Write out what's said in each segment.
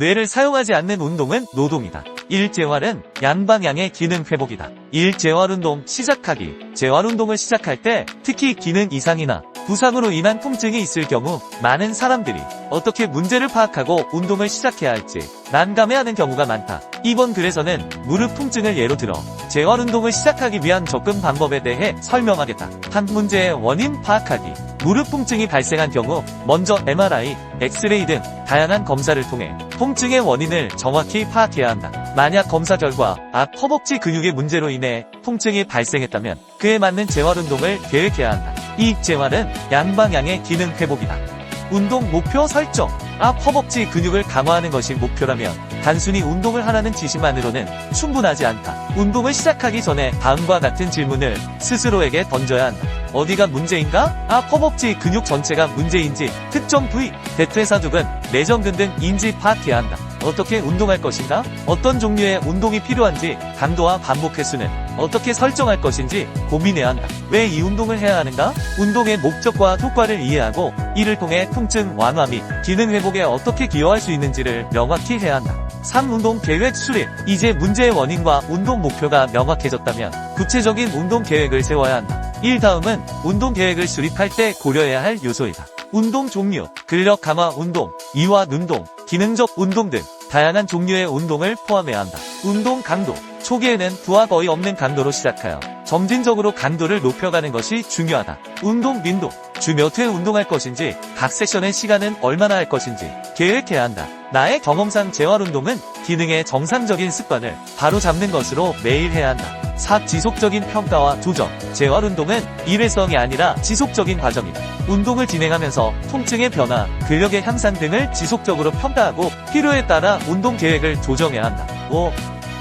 뇌를 사용하지 않는 운동은 노동이다. 1. 재활은 양방향의 기능 회복이다. 1. 재활운동 시작하기. 재활운동을 시작할 때 특히 기능 이상이나 부상으로 인한 통증이 있을 경우 많은 사람들이 어떻게 문제를 파악하고 운동을 시작해야 할지 난감해하는 경우가 많다. 이번 글에서는 무릎 통증을 예로 들어 재활운동을 시작하기 위한 접근 방법에 대해 설명하겠다. 한 문제의 원인 파악하기. 무릎 통증이 발생한 경우 먼저 MRI, 엑스레이 등 다양한 검사를 통해 통증의 원인을 정확히 파악해야 한다. 만약 검사 결과 앞 허벅지 근육의 문제로 인해 통증이 발생했다면 그에 맞는 재활운동을 계획해야 한다. 이 재활은 양방향의 기능 회복이다. 운동 목표 설정. 앞 허벅지 근육을 강화하는 것이 목표라면 단순히 운동을 하라는 지시만으로는 충분하지 않다. 운동을 시작하기 전에 다음과 같은 질문을 스스로에게 던져야 한다. 어디가 문제인가? 앞 허벅지 근육 전체가 문제인지, 특정 부위, 대퇴사두근, 내전근 등 인지 파악해야 한다. 어떻게 운동할 것인가? 어떤 종류의 운동이 필요한지, 강도와 반복 횟수는 어떻게 설정할 것인지 고민해야 한다. 왜 이 운동을 해야 하는가? 운동의 목적과 효과를 이해하고 이를 통해 통증 완화 및 기능 회복에 어떻게 기여할 수 있는지를 명확히 해야 한다. 3. 운동 계획 수립. 이제 문제의 원인과 운동 목표가 명확해졌다면 구체적인 운동 계획을 세워야 한다. 다음은 운동 계획을 수립할 때 고려해야 할 요소이다. 운동 종류, 근력 강화 운동, 이완 운동, 기능적 운동 등 다양한 종류의 운동을 포함해야 한다. 운동 강도. 초기에는 부하 거의 없는 강도로 시작하여 점진적으로 강도를 높여가는 것이 중요하다. 운동 빈도. 주 몇 회 운동할 것인지, 각 세션의 시간은 얼마나 할 것인지 계획해야 한다. 나의 경험상 재활운동은 기능의 정상적인 습관을 바로 잡는 것으로 매일 해야 한다. 4. 지속적인 평가와 조정. 재활운동은 일회성이 아니라 지속적인 과정이다. 운동을 진행하면서 통증의 변화, 근력의 향상 등을 지속적으로 평가하고 필요에 따라 운동 계획을 조정해야 한다. 5.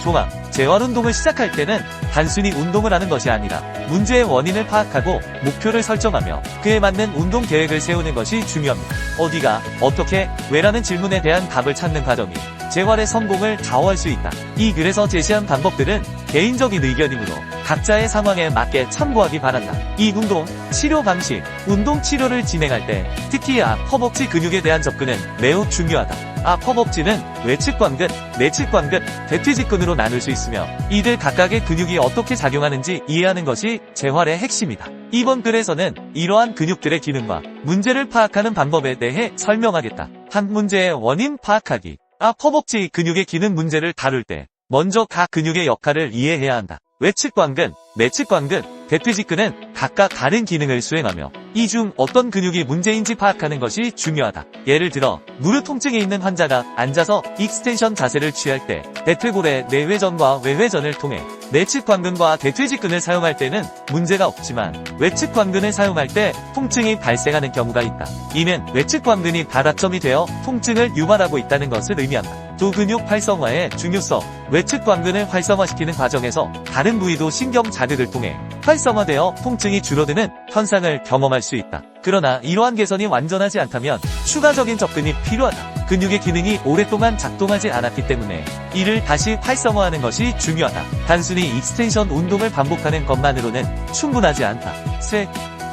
종합. 재활운동을 시작할 때는 단순히 운동을 하는 것이 아니라 문제의 원인을 파악하고 목표를 설정하며 그에 맞는 운동 계획을 세우는 것이 중요합니다. 어디가, 어떻게, 왜라는 질문에 대한 답을 찾는 과정이 재활의 성공을 좌우할 수 있다. 이 글에서 제시한 방법들은 개인적인 의견이므로 각자의 상황에 맞게 참고하기 바란다. 이 운동, 치료 방식. 운동 치료를 진행할 때 특히 앞 허벅지 근육에 대한 접근은 매우 중요하다. 앞 허벅지는 외측관근, 내측관근, 대퇴직근으로 나눌 수 있으며 이들 각각의 근육이 어떻게 작용하는지 이해하는 것이 재활의 핵심이다. 이번 글에서는 이러한 근육들의 기능과 문제를 파악하는 방법에 대해 설명하겠다. 한 문제의 원인 파악하기. 앞 허벅지 근육의 기능 문제를 다룰 때 먼저 각 근육의 역할을 이해해야 한다. 외측관근, 내측관근, 대퇴직근은 각각 다른 기능을 수행하며 이 중 어떤 근육이 문제인지 파악하는 것이 중요하다. 예를 들어 무릎 통증이 있는 환자가 앉아서 익스텐션 자세를 취할 때 대퇴골의 내회전과 외회전을 통해 내측관근과 대퇴직근을 사용할 때는 문제가 없지만 외측관근을 사용할 때 통증이 발생하는 경우가 있다. 이는 외측관근이 다각점이 되어 통증을 유발하고 있다는 것을 의미한다. 두 근육 활성화의 중요성. 외측관근을 활성화시키는 과정에서 다른 부위도 신경 자극을 통해 활성화되어 통증이 줄어드는 현상을 경험할 수 있다. 그러나 이러한 개선이 완전하지 않다면 추가적인 접근이 필요하다. 근육의 기능이 오랫동안 작동하지 않았기 때문에 이를 다시 활성화하는 것이 중요하다. 단순히 익스텐션 운동을 반복하는 것만으로는 충분하지 않다. 셋.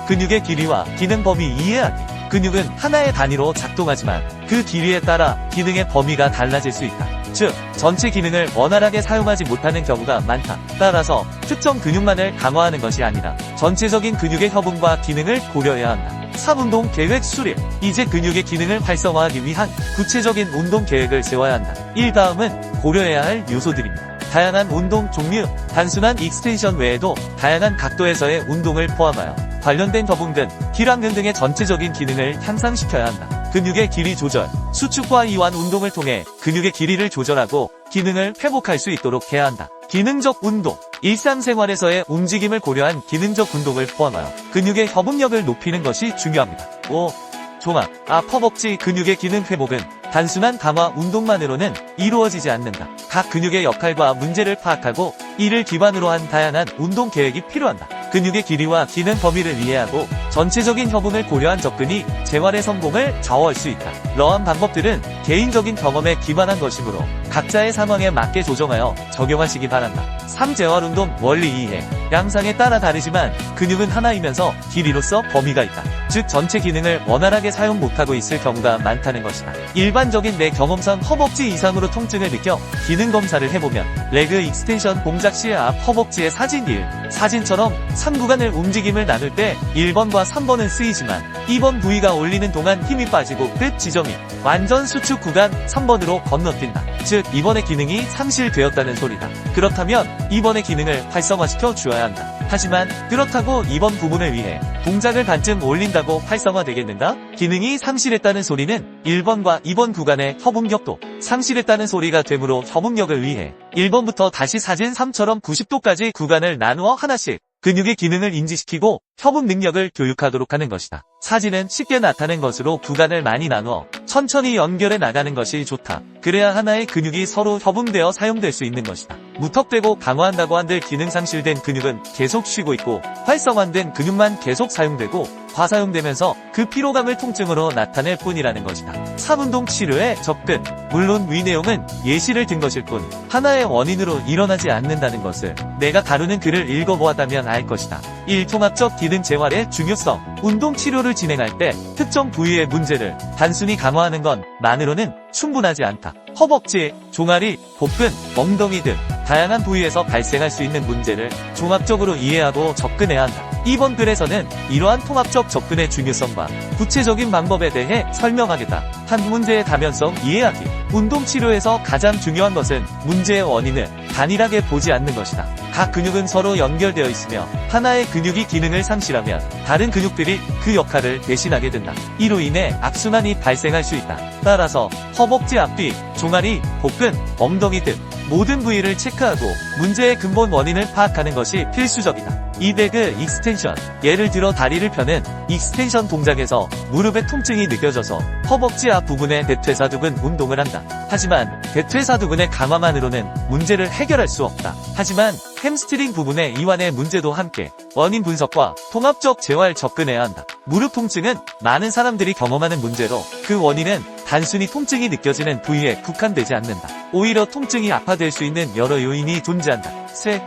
근육의 길이와 기능 범위 이해하기. 근육은 하나의 단위로 작동하지만 그 길이에 따라 기능의 범위가 달라질 수 있다. 즉, 전체 기능을 원활하게 사용하지 못하는 경우가 많다. 따라서 특정 근육만을 강화하는 것이 아니라 전체적인 근육의 협응과 기능을 고려해야 한다. 3. 운동 계획 수립. 이제 근육의 기능을 활성화하기 위한 구체적인 운동 계획을 세워야 한다. 다음은 고려해야 할 요소들입니다. 다양한 운동 종류. 단순한 익스텐션 외에도 다양한 각도에서의 운동을 포함하여 관련된 접응근, 기랑근 등의 전체적인 기능을 향상시켜야 한다. 근육의 길이 조절. 수축과 이완 운동을 통해 근육의 길이를 조절하고 기능을 회복할 수 있도록 해야 한다. 기능적 운동. 일상생활에서의 움직임을 고려한 기능적 운동을 포함하여 근육의 협응력을 높이는 것이 중요합니다. 5. 종합. 앞 허벅지 근육의 기능 회복은 단순한 강화 운동만으로는 이루어지지 않는다. 각 근육의 역할과 문제를 파악하고 이를 기반으로 한 다양한 운동 계획이 필요하다. 근육의 길이와 기능 범위를 이해하고 전체적인 협응을 고려한 접근이 재활의 성공을 좌우할 수 있다. 이러한 방법들은 개인적인 경험에 기반한 것이므로 각자의 상황에 맞게 조정하여 적용하시기 바란다. 3재활운동 원리 이해. 양상에 따라 다르지만 근육은 하나이면서 길이로서 범위가 있다. 즉 전체 기능을 원활하게 사용 못하고 있을 경우가 많다는 것이다. 일반적인 내 경험상 허벅지 이상으로 통증을 느껴 기능 검사를 해보면 레그 익스텐션 동작 시 앞 허벅지의 사진 1, 사진처럼 3구간을 움직임을 나눌 때 1번과 3번은 쓰이지만 2번 부위가 올리는 동안 힘이 빠지고 끝 지점이 완전 수축 구간 3번으로 건너뛴다. 즉 2번의 기능이 상실되었다는 소리다. 그렇다면 2번의 기능을 활성화시켜 주어야 한다. 하지만 그렇다고 2번 부분을 위해 동작을 반쯤 올린다고 활성화되겠는가? 기능이 상실했다는 소리는 1번과 2번 구간의 협응력도 상실했다는 소리가 되므로 협응력을 위해 1번부터 다시 사진 3처럼 90도까지 구간을 나누어 하나씩 근육의 기능을 인지시키고 협응 능력을 교육하도록 하는 것이다. 사진은 쉽게 나타낸 것으로 구간을 많이 나누어 천천히 연결해 나가는 것이 좋다. 그래야 하나의 근육이 서로 협응되어 사용될 수 있는 것이다. 무턱대고 강화한다고 한들 기능 상실된 근육은 계속 쉬고 있고 활성화된 근육만 계속 사용되고 과사용되면서 그 피로감을 통증으로 나타낼 뿐이라는 것이다. 3운동 치료의 접근. 물론 위 내용은 예시를 든 것일 뿐 하나의 원인으로 일어나지 않는다는 것을 내가 다루는 글을 읽어보았다면 알 것이다. 1. 통합적 기능 재활의 중요성. 운동 치료를 진행할 때 특정 부위의 문제를 단순히 강화하는 것만으로는 충분하지 않다. 허벅지, 종아리, 복근, 엉덩이 등 다양한 부위에서 발생할 수 있는 문제를 종합적으로 이해하고 접근해야 한다. 이번 글에서는 이러한 통합적 접근의 중요성과 구체적인 방법에 대해 설명하겠다. 한 문제의 다면성 이해하기. 운동 치료에서 가장 중요한 것은 문제의 원인을 단일하게 보지 않는 것이다. 각 근육은 서로 연결되어 있으며 하나의 근육이 기능을 상실하면 다른 근육들이 그 역할을 대신하게 된다. 이로 인해 악순환이 발생할 수 있다. 따라서 허벅지 앞뒤, 종아리, 복근, 엉덩이 등 모든 부위를 체크하고 문제의 근본 원인을 파악하는 것이 필수적이다. 이베그 익스텐션. 예를 들어 다리를 펴는 익스텐션 동작에서 무릎에 통증이 느껴져서 허벅지 앞부분의 대퇴사두근 운동을 한다. 하지만 대퇴사두근의 강화만으로는 문제를 해결할 수 없다. 하지만 햄스트링 부분의 이완의 문제도 함께 원인 분석과 통합적 재활 접근해야 한다. 무릎 통증은 많은 사람들이 경험하는 문제로 그 원인은 단순히 통증이 느껴지는 부위에 국한되지 않는다. 오히려 통증이 악화될 수 있는 여러 요인이 존재한다. 셋.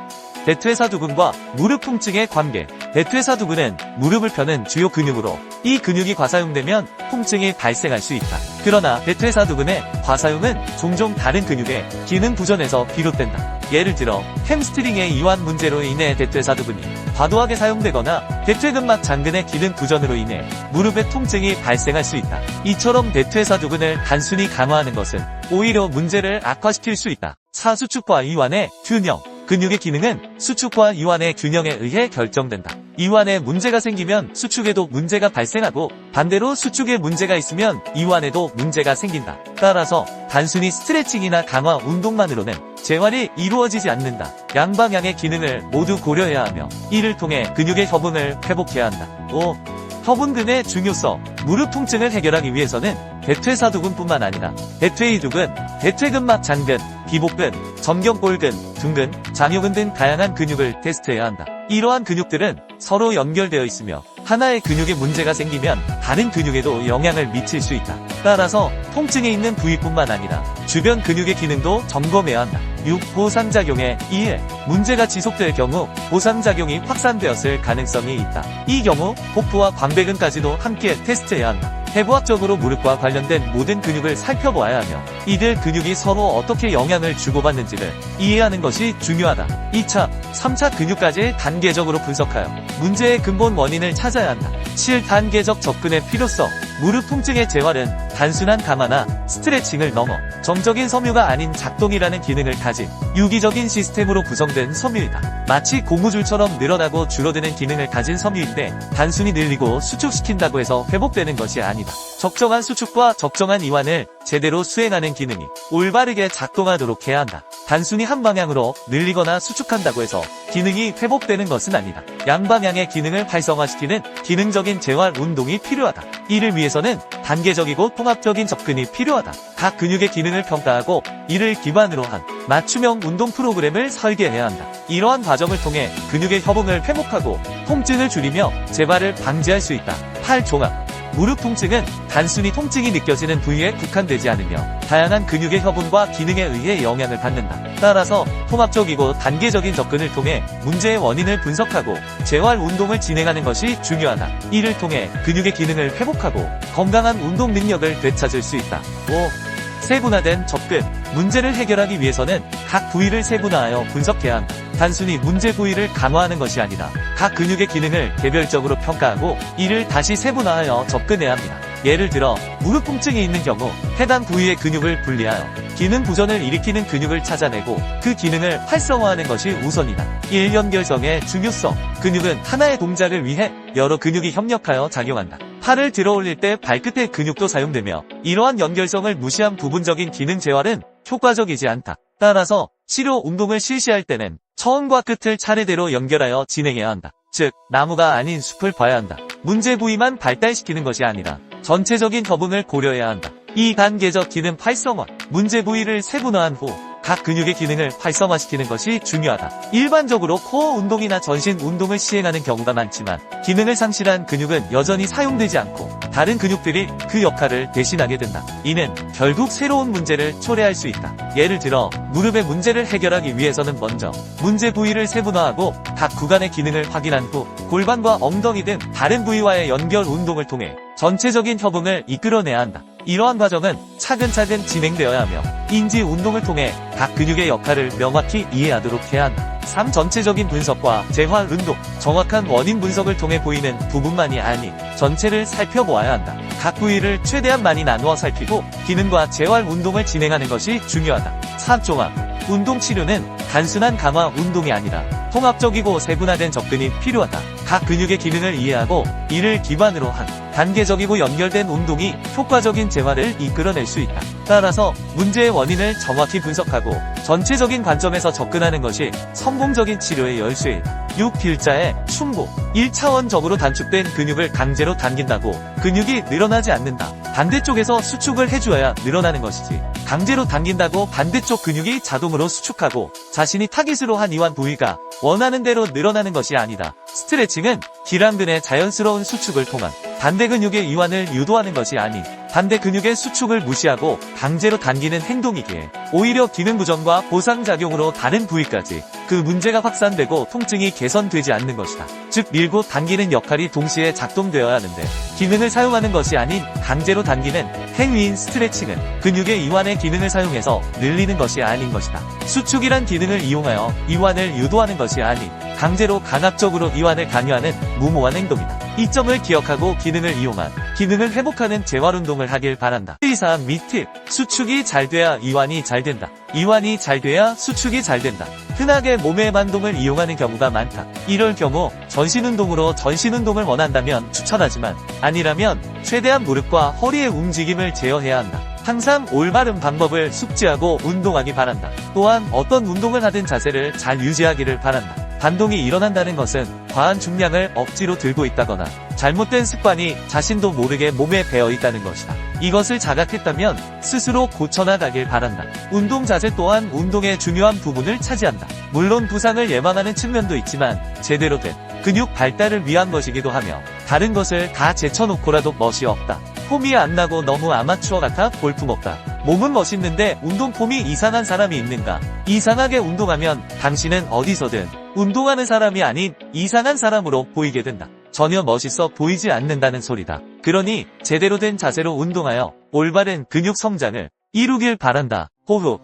대퇴사두근과 무릎 통증의 관계. 대퇴사두근은 무릎을 펴는 주요 근육으로 이 근육이 과사용되면 통증이 발생할 수 있다. 그러나 대퇴사두근의 과사용은 종종 다른 근육의 기능 부전에서 비롯된다. 예를 들어 햄스트링의 이완 문제로 인해 대퇴사두근이 과도하게 사용되거나 대퇴근막 장근의 기능 부전으로 인해 무릎에 통증이 발생할 수 있다. 이처럼 대퇴사두근을 단순히 강화하는 것은 오히려 문제를 악화시킬 수 있다. 4. 수축과 이완의 균형. 근육의 기능은 수축과 이완의 균형에 의해 결정된다. 이완에 문제가 생기면 수축에도 문제가 발생하고 반대로 수축에 문제가 있으면 이완에도 문제가 생긴다. 따라서 단순히 스트레칭이나 강화 운동만으로는 재활이 이루어지지 않는다. 양방향의 기능을 모두 고려해야 하며 이를 통해 근육의 협응을 회복해야 한다. 5. 협응근의 중요성. 무릎 통증을 해결하기 위해서는 대퇴사두근뿐만 아니라 대퇴이두근, 대퇴근막 장근, 비복근, 점경골근, 등근, 장요근 등 다양한 근육을 테스트해야 한다. 이러한 근육들은 서로 연결되어 있으며 하나의 근육에 문제가 생기면 다른 근육에도 영향을 미칠 수 있다. 따라서 통증이 있는 부위뿐만 아니라 주변 근육의 기능도 점검해야 한다. 6. 보상작용의 이해. 문제가 지속될 경우 보상작용이 확산되었을 가능성이 있다. 이 경우 복부와 광배근까지도 함께 테스트해야 한다. 해부학적으로 무릎과 관련된 모든 근육을 살펴보아야 하며 이들 근육이 서로 어떻게 영향을 주고받는지를 이해하는 것이 중요하다. 2차, 3차 근육까지 단계적으로 분석하여 문제의 근본 원인을 찾아야 한다. 7단계적 접근의 필요성. 무릎 통증의 재활은 단순한 강화나 스트레칭을 넘어 정적인 섬유가 아닌 작동이라는 기능을 가진 유기적인 시스템으로 구성된 섬유이다. 마치 고무줄처럼 늘어나고 줄어드는 기능을 가진 섬유인데 단순히 늘리고 수축시킨다고 해서 회복되는 것이 아니다. 적정한 수축과 적정한 이완을 제대로 수행하는 기능이 올바르게 작동하도록 해야 한다. 단순히 한 방향으로 늘리거나 수축한다고 해서 기능이 회복되는 것은 아니다. 양방향의 기능을 활성화시키는 기능적인 재활 운동이 필요하다. 이를 위해서는 단계적이고 통합적인 접근이 필요하다. 각 근육의 기능을 평가하고 이를 기반으로 한 맞춤형 운동 프로그램을 설계해야 한다. 이러한 과정을 통해 근육의 협응을 회복하고 통증을 줄이며 재발을 방지할 수 있다. 8. 종합. 무릎 통증은 단순히 통증이 느껴지는 부위에 국한되지 않으며 다양한 근육의 협응과 기능에 의해 영향을 받는다. 따라서 통합적이고 단계적인 접근을 통해 문제의 원인을 분석하고 재활 운동을 진행하는 것이 중요하다. 이를 통해 근육의 기능을 회복하고 건강한 운동 능력을 되찾을 수 있다. 5. 세분화된 접근. 문제를 해결하기 위해서는 각 부위를 세분화하여 분석해야 한다. 단순히 문제 부위를 강화하는 것이 아니라 각 근육의 기능을 개별적으로 평가하고 이를 다시 세분화하여 접근해야 합니다. 예를 들어 무릎 통증이 있는 경우 해당 부위의 근육을 분리하여 기능 부전을 일으키는 근육을 찾아내고 그 기능을 활성화하는 것이 우선이다. 1. 연결성의 중요성. 근육은 하나의 동작을 위해 여러 근육이 협력하여 작용한다. 팔을 들어 올릴 때 발끝의 근육도 사용되며 이러한 연결성을 무시한 부분적인 기능 재활은 효과적이지 않다. 따라서 치료 운동을 실시할 때는 처음과 끝을 차례대로 연결하여 진행해야 한다. 즉 나무가 아닌 숲을 봐야 한다. 문제 부위만 발달시키는 것이 아니라 전체적인 협응을 고려해야 한다. 이 단계적 기능 활성화. 문제 부위를 세분화한 후 각 근육의 기능을 활성화시키는 것이 중요하다. 일반적으로 코어 운동이나 전신 운동을 시행하는 경우가 많지만 기능을 상실한 근육은 여전히 사용되지 않고 다른 근육들이 그 역할을 대신하게 된다. 이는 결국 새로운 문제를 초래할 수 있다. 예를 들어 무릎의 문제를 해결하기 위해서는 먼저 문제 부위를 세분화하고 각 구간의 기능을 확인한 후 골반과 엉덩이 등 다른 부위와의 연결 운동을 통해 전체적인 협응을 이끌어내야 한다. 이러한 과정은 차근차근 진행되어야 하며 인지 운동을 통해 각 근육의 역할을 명확히 이해하도록 해야 한다. 3. 전체적인 분석과 재활 운동. 정확한 원인 분석을 통해 보이는 부분만이 아닌 전체를 살펴보아야 한다. 각 부위를 최대한 많이 나누어 살피고 기능과 재활 운동을 진행하는 것이 중요하다. 4. 종합. 운동 치료는 단순한 강화 운동이 아니라 통합적이고 세분화된 접근이 필요하다. 각 근육의 기능을 이해하고 이를 기반으로 한 단계적이고 연결된 운동이 효과적인 재활을 이끌어낼 수 있다. 따라서 문제의 원인을 정확히 분석하고 전체적인 관점에서 접근하는 것이 성공적인 치료의 열쇠이다. 6. 필자의 충복. 1차원적으로 단축된 근육을 강제로 당긴다고 근육이 늘어나지 않는다. 반대쪽에서 수축을 해주어야 늘어나는 것이지 강제로 당긴다고 반대쪽 근육이 자동으로 수축하고 자신이 타깃으로 한 이완 부위가 원하는 대로 늘어나는 것이 아니다. 스트레칭은 기랑근의 자연스러운 수축을 통한 반대 근육의 이완을 유도하는 것이 아닌 반대 근육의 수축을 무시하고 강제로 당기는 행동이기에 오히려 기능 부전과 보상작용으로 다른 부위까지 그 문제가 확산되고 통증이 개선되지 않는 것이다. 즉 밀고 당기는 역할이 동시에 작동되어야 하는데 기능을 사용하는 것이 아닌 강제로 당기는 행위인 스트레칭은 근육의 이완의 기능을 사용해서 늘리는 것이 아닌 것이다. 수축이란 기능을 이용하여 이완을 유도하는 것이 아닌 강제로 강압적으로 이완을 강요하는 무모한 행동이다. 이 점을 기억하고 기능을 이용한 기능을 회복하는 재활운동을 하길 바란다. 의사한 팁. 수축이 잘 돼야 이완이 잘 된다. 이완이 잘 돼야 수축이 잘 된다. 흔하게 몸의 반동을 이용하는 경우가 많다. 이럴 경우 전신운동으로 전신운동을 원한다면 추천하지만 아니라면 최대한 무릎과 허리의 움직임을 제어해야 한다. 항상 올바른 방법을 숙지하고 운동하기 바란다. 또한 어떤 운동을 하든 자세를 잘 유지하기를 바란다. 반동이 일어난다는 것은 과한 중량을 억지로 들고 있다거나 잘못된 습관이 자신도 모르게 몸에 배어 있다는 것이다. 이것을 자각했다면 스스로 고쳐나가길 바란다. 운동 자세 또한 운동의 중요한 부분을 차지한다. 물론 부상을 예방하는 측면도 있지만 제대로 된 근육 발달을 위한 것이기도 하며 다른 것을 다 제쳐놓고라도 멋이 없다. 폼이 안 나고 너무 아마추어 같아 볼품없다. 몸은 멋있는데 운동 폼이 이상한 사람이 있는가? 이상하게 운동하면 당신은 어디서든 운동하는 사람이 아닌 이상한 사람으로 보이게 된다. 전혀 멋있어 보이지 않는다는 소리다. 그러니 제대로 된 자세로 운동하여 올바른 근육 성장을 이루길 바란다. 호흡.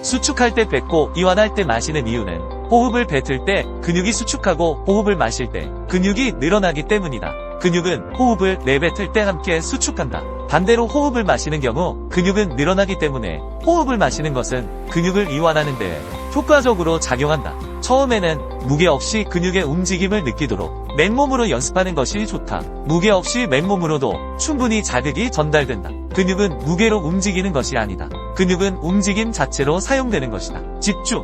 수축할 때 뱉고 이완할 때 마시는 이유는 호흡을 뱉을 때 근육이 수축하고 호흡을 마실 때 근육이 늘어나기 때문이다. 근육은 호흡을 내뱉을 때 함께 수축한다. 반대로 호흡을 마시는 경우 근육은 늘어나기 때문에 호흡을 마시는 것은 근육을 이완하는 데 효과적으로 작용한다. 처음에는 무게 없이 근육의 움직임을 느끼도록 맨몸으로 연습하는 것이 좋다. 무게 없이 맨몸으로도 충분히 자극이 전달된다. 근육은 무게로 움직이는 것이 아니다. 근육은 움직임 자체로 사용되는 것이다. 집중.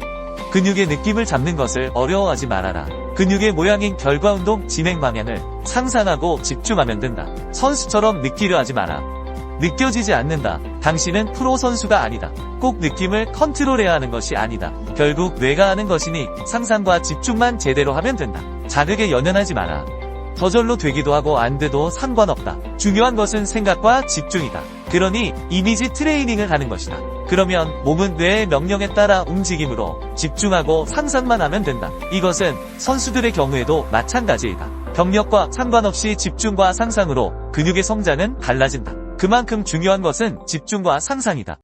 근육의 느낌을 잡는 것을 어려워하지 말아라. 근육의 모양인 결과운동 진행 방향을 상상하고 집중하면 된다. 선수처럼 느끼려 하지 마라. 느껴지지 않는다. 당신은 프로 선수가 아니다. 꼭 느낌을 컨트롤해야 하는 것이 아니다. 결국 뇌가 하는 것이니 상상과 집중만 제대로 하면 된다. 자극에 연연하지 마라. 저절로 되기도 하고 안 돼도 상관없다. 중요한 것은 생각과 집중이다. 그러니 이미지 트레이닝을 하는 것이다. 그러면 몸은 뇌의 명령에 따라 움직임으로 집중하고 상상만 하면 된다. 이것은 선수들의 경우에도 마찬가지이다. 경력과 상관없이 집중과 상상으로 근육의 성장은 달라진다. 그만큼 중요한 것은 집중과 상상이다.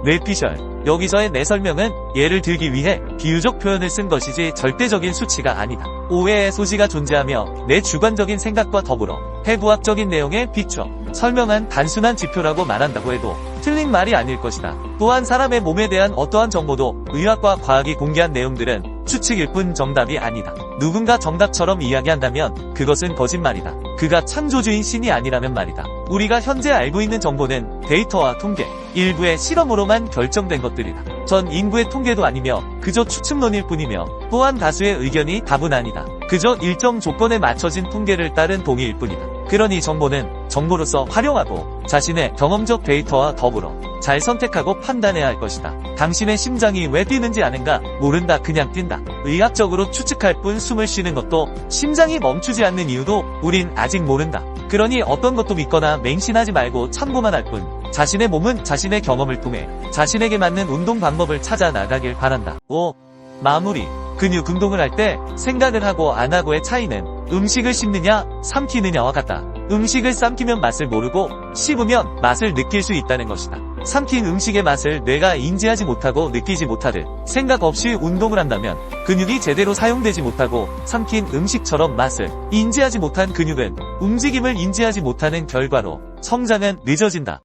뇌피셜. 여기서의 내 설명은 예를 들기 위해 비유적 표현을 쓴 것이지 절대적인 수치가 아니다. 오해의 소지가 존재하며 내 주관적인 생각과 더불어 해부학적인 내용에 비춰 설명한 단순한 지표라고 말한다고 해도 틀린 말이 아닐 것이다. 또한 사람의 몸에 대한 어떠한 정보도 의학과 과학이 공개한 내용들은 추측일 뿐 정답이 아니다. 누군가 정답처럼 이야기한다면 그것은 거짓말이다. 그가 창조주인 신이 아니라면 말이다. 우리가 현재 알고 있는 정보는 데이터와 통계, 일부의 실험으로만 결정된 것들이다. 전 인구의 통계도 아니며 그저 추측론일 뿐이며 또한 다수의 의견이 답은 아니다. 그저 일정 조건에 맞춰진 통계를 따른 동의일 뿐이다. 그러니 정보는 정보로서 활용하고 자신의 경험적 데이터와 더불어 잘 선택하고 판단해야 할 것이다. 당신의 심장이 왜 뛰는지 아는가? 모른다. 그냥 뛴다. 의학적으로 추측할 뿐 숨을 쉬는 것도 심장이 멈추지 않는 이유도 우린 아직 모른다. 그러니 어떤 것도 믿거나 맹신하지 말고 참고만 할 뿐 자신의 몸은 자신의 경험을 통해 자신에게 맞는 운동 방법을 찾아 나가길 바란다. 5. 마무리. 근육 운동을 할 때 생각을 하고 안 하고의 차이는 음식을 씹느냐 삼키느냐와 같다. 음식을 삼키면 맛을 모르고 씹으면 맛을 느낄 수 있다는 것이다. 삼킨 음식의 맛을 뇌가 인지하지 못하고 느끼지 못하듯 생각 없이 운동을 한다면 근육이 제대로 사용되지 못하고 삼킨 음식처럼 맛을 인지하지 못한 근육은 움직임을 인지하지 못하는 결과로 성장은 늦어진다.